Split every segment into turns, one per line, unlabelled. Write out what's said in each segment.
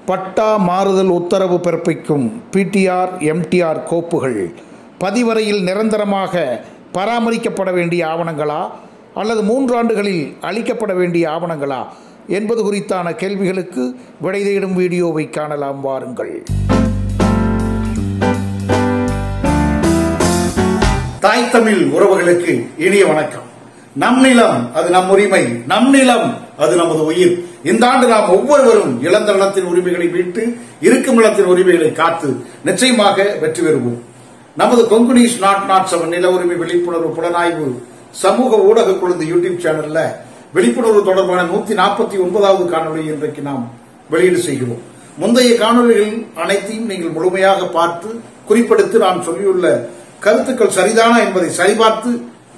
பட்டா மாறுதல் உத்தரவு பிறப்பிக்கும் பிடிஆர் எம்டிஆர் கோப்புகள் பதிவறையில் நிரந்தரமாக பராமரிக்கப்பட வேண்டிய ஆவணங்களா அல்லது 3 ஆண்டுகளில் அளிக்கப்பட வேண்டிய ஆவணங்களா என்பது குறித்தான கேள்விகளுக்கு விடை தேடும் வீடியோவை காணலாம் வாருங்கள். தாய் தமிழ் உறவுகளுக்கு இனிய வணக்கம். நம் நிலம் அது நம் உரிமை, நம் நிலம் அது நமது உயிர். இந்த ஆண்டு நாம் ஒவ்வொருவரும் இழந்த நிலத்தின் உரிமைகளை மீட்டு இருக்கும் நிலத்தின் உரிமைகளை காத்து நிச்சயமாக வெற்றி பெறுவோம். நமது கொங்குனீஸ் நாட் 7 நில உரிமை விழிப்புணர்வு புலனாய்வு சமூக ஊடக குழந்தை யூடியூப் சேனல்ல விழிப்புணர்வு தொடர்பான 149வது காணொலியை இன்றைக்கு நாம் வெளியீடு செய்கிறோம். முந்தைய காணொலிகள் அனைத்தையும் நீங்கள் முழுமையாக பார்த்து குறிப்பெடுத்து நான் சொல்லியுள்ள கருத்துக்கள் சரிதானா என்பதை சரிபார்த்து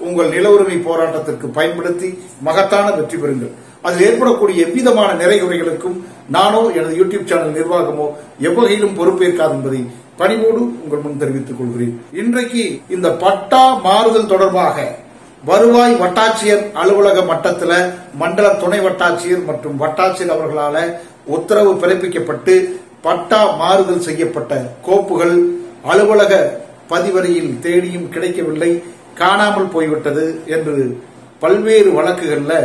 உங்கள் நில உரிமை போராட்டத்திற்கு பயன்படுத்தி மகத்தான வெற்றி பெறுங்கள். அதில் ஏற்படக்கூடிய எவ்விதமான நிறைகுறைகளுக்கும் நானோ எனது யூடியூப் சேனல் நிர்வாகமோ எவ்வகையிலும் பொறுப்பேற்காது என்பதை பணிவோடு உங்கள் முன் தெரிவித்துக் கொள்கிறேன். இன்றைக்கு இந்த பட்டா மாறுதல் தொடர்பாக வருவாய் வட்டாட்சியர் அலுவலக மட்டத்தில் மண்டல துணை வட்டாட்சியர் மற்றும் வட்டாட்சியர் அவர்களால் உத்தரவு பிறப்பிக்கப்பட்டு பட்டா மாறுதல் செய்யப்பட்ட கோப்புகள் அலுவலக பதிவறையில் தேடியும் கிடைக்கவில்லை, காணாமல் போய்விட்டது என்று பல்வேறு வழக்குகளில்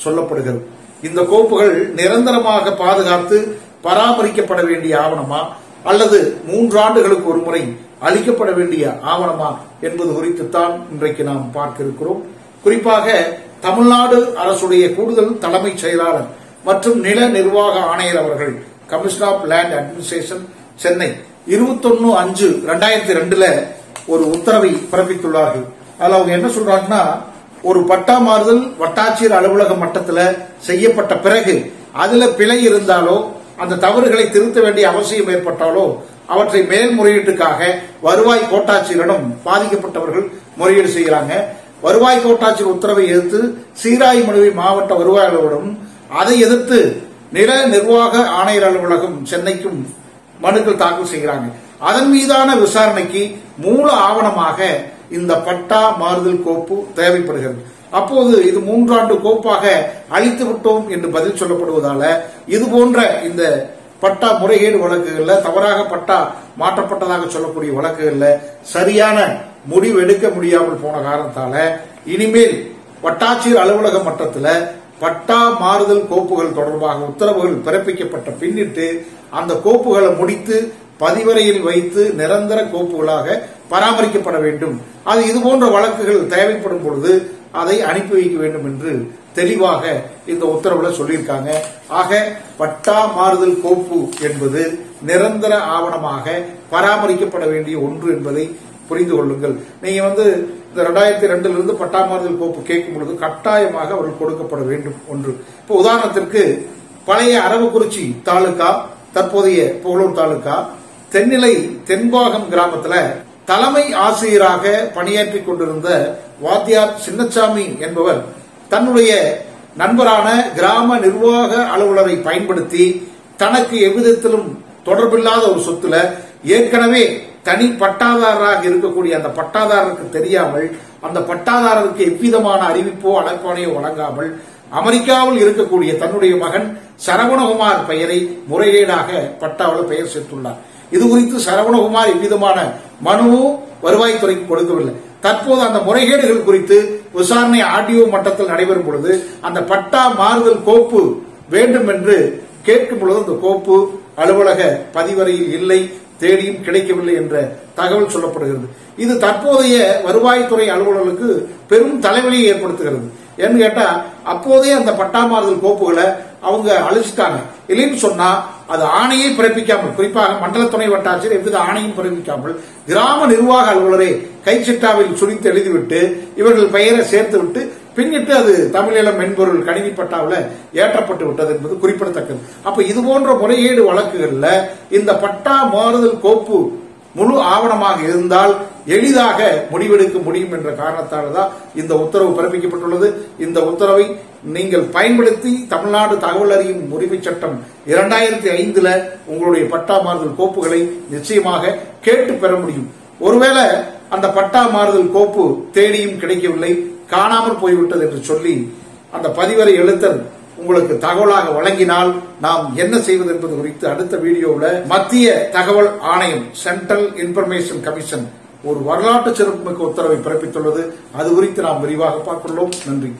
சொல்லப்படுகிறது. இந்த கோப்புகள் நிரந்தரமாக பாதுகாத்து பராமரிக்கப்பட வேண்டிய ஆவணமா அல்லது 3 ஆண்டுகளுக்கு ஒரு முறை அளிக்கப்பட வேண்டிய ஆவணமா என்பது குறித்துத்தான் இன்றைக்கு நாம் பார்க்க இருக்கிறோம். குறிப்பாக தமிழ்நாடு அரசுடைய கூடுதல் தலைமைச் செயலாளர் மற்றும் நில நிர்வாக ஆணையர் அவர்கள் commissioner of land administration Chennai 21/5/2002 ஒரு உத்தரவை பிறப்பித்துள்ளார்கள். அதுல அவங்க என்ன சொல்றாங்கன்னா, ஒரு பட்டா மாறுதல் வட்டாட்சியர் அலுவலக மட்டத்தில் செய்யப்பட்ட பிறகு அதுல பிழை இருந்தாலோ அந்த தவறுகளை திருத்த வேண்டிய அவசியம் ஏற்பட்டாலோ அவற்றை மேல்முறையீட்டுக்காக வருவாய் கோட்டாட்சியரிடம் பாதிக்கப்பட்டவர்கள் முறையீடு செய்கிறாங்க. வருவாய் கோட்டாட்சியர் உத்தரவை எதிர்த்து சீராய்மனுவை மாவட்ட வருவாய் அலுவலகம், அதை எதிர்த்து நில நிர்வாக ஆணையர் அலுவலகம் சென்னைக்கும் மனுக்கள் தாக்கல் செய்கிறாங்க. அதன் மீதான விசாரணைக்கு மூல ஆவணமாக இந்த பட்டா மாறுதல் கோப்பு தேவைப்படுகிறது. அப்போது இது 3 ஆண்டு கோப்பாக அளித்து விட்டோம் என்று பதில் சொல்லப்படுவதால இது போன்ற இந்த பட்டா முறைகேடு வழக்குகள்ல, தவறாக பட்டா மாற்றப்பட்டதாக சொல்லக்கூடிய வழக்குகள்ல சரியான முடிவு எடுக்க முடியாமல் போன காரணத்தால இனிமேல் வட்டாட்சியர் அலுவலக மட்டத்தில் பட்டா மாறுதல் கோப்புகள் தொடர்பாக உத்தரவுகள் பிறப்பிக்கப்பட்ட பின்னிட்டு அந்த கோப்புகளை முடித்து பதிவறையில் வைத்து நிரந்தர கோப்புகளாக பராமரிக்கப்பட வேண்டும். அது இதுபோன்ற வழக்குகள் தேவைப்படும் பொழுது அதை அனுப்பி வைக்க வேண்டும் என்று தெளிவாக இந்த உத்தரவுல சொல்லியிருக்காங்க. ஆக பட்டா மாறுதல் கோப்பு என்பது நிரந்தர ஆவணமாக பராமரிக்கப்பட வேண்டிய ஒன்று என்பதை புரிந்து கொள்ளுங்கள். நீங்க இந்த 2002 பட்டா மாறுதல் கோப்பு கேட்கும் பொழுது கட்டாயமாக அவர்கள் கொடுக்கப்பட வேண்டும் ஒன்று. இப்போ உதாரணத்திற்கு பழைய அரவக்குறிச்சி தாலுகா, தற்போதைய புகழூர் தாலுகா, தென்னிலை தென்பாகம் கிராமத்துல தலைமை ஆசிரியராக பணியாற்றிக் கொண்டிருந்த வாத்தியார் சின்னசாமி என்பவர் தன்னுடைய நண்பரான கிராம நிர்வாக அலுவலரை பயன்படுத்தி தனக்கு எவ்விதத்திலும் தொடர்பில்லாத ஒரு சொத்துல ஏற்கனவே தனி பட்டாதாரராக இருக்கக்கூடிய அந்த பட்டாதாரருக்கு தெரியாமல், அந்த பட்டாதாரருக்கு எவ்விதமான அறிவிப்போ அழைப்பானையோ வழங்காமல் அமெரிக்காவில் இருக்கக்கூடிய தன்னுடைய மகன் சரவணகுமார் பெயரை முறைகேடாக பட்டாவில் பெயர் சேர்த்துள்ளார். இது குறித்து சரவணகுமார் எவ்விதமான மனுவும் வருவாய்த்துறைக்கு கொடுக்கவில்லை. தற்போது அந்த முறைகேடுகள் குறித்து விசாரணை ஆடியோ மட்டத்தில் நடைபெறும் பொழுது அந்த பட்டா மாறுதல் கோப்பு வேண்டும் என்று கேட்கும் பொழுது அந்த கோப்பு அலுவலக பதிவறையில் இல்லை, தேடியும் கிடைக்கவில்லை என்ற தகவல் சொல்லப்படுகிறது. இது தற்போதைய வருவாய்த்துறை அலுவலர்களுக்கு பெரும் தலைவலியை ஏற்படுத்துகிறது. ஏன்னு கேட்டா, அப்போதே அந்த பட்டா மாறுதல் கோப்புகளை அவங்க அழிச்சிட்டாங்க. இல்லைன்னு சொன்னா அது ஆணையை பிறப்பிக்காமல், குறிப்பாக மண்டல துணை வட்டாட்சியர் எவ்வித ஆணையும் பிறப்பிக்காமல் கிராம நிர்வாக அலுவலரை கைச்சிட்டாவில் சுழித்து எழுதிவிட்டு இவர்கள் பெயரை சேர்த்து விட்டு பின்னிட்டு அது தமிழீழ மென்பொருள் கணினி பட்டாவில் ஏற்றப்பட்டு விட்டது என்பது குறிப்பிடத்தக்கது. அப்ப இது போன்ற முறைகேடு வழக்குகள்ல இந்த பட்டா மாறுதல் கோப்பு முழு ஆவணமாக இருந்தால் எளிதாக முடிவெடுக்க முடியும் என்ற காரணத்தால் தான் இந்த உத்தரவு பிறப்பிக்கப்பட்டுள்ளது. இந்த உத்தரவை நீங்கள் பயன்படுத்தி தமிழ்நாடு தகவல் அறியும் உரிமை சட்டம் 2005 உங்களுடைய பட்டா மாறுதல் கோப்புகளை நிச்சயமாக கேட்டு பெற முடியும். ஒருவேளை அந்த பட்டா மாறுதல் கோப்பு தேடியும் கிடைக்கவில்லை, காணாமல் போய்விட்டது என்று சொல்லி அந்த பதிவறை எழுத்தர் உங்களுக்கு தகவலாக வழங்கினால் நாம் என்ன செய்வது என்பது குறித்து அடுத்த வீடியோவில் மத்திய தகவல் ஆணையம் சென்ட்ரல் இன்ஃபர்மேஷன் கமிஷன் ஒரு வரலாற்று சிறப்புமிக்க உத்தரவை பிறப்பித்துள்ளது. அது குறித்து நாம் விரிவாக பார்த்துள்ளோம். நன்றி.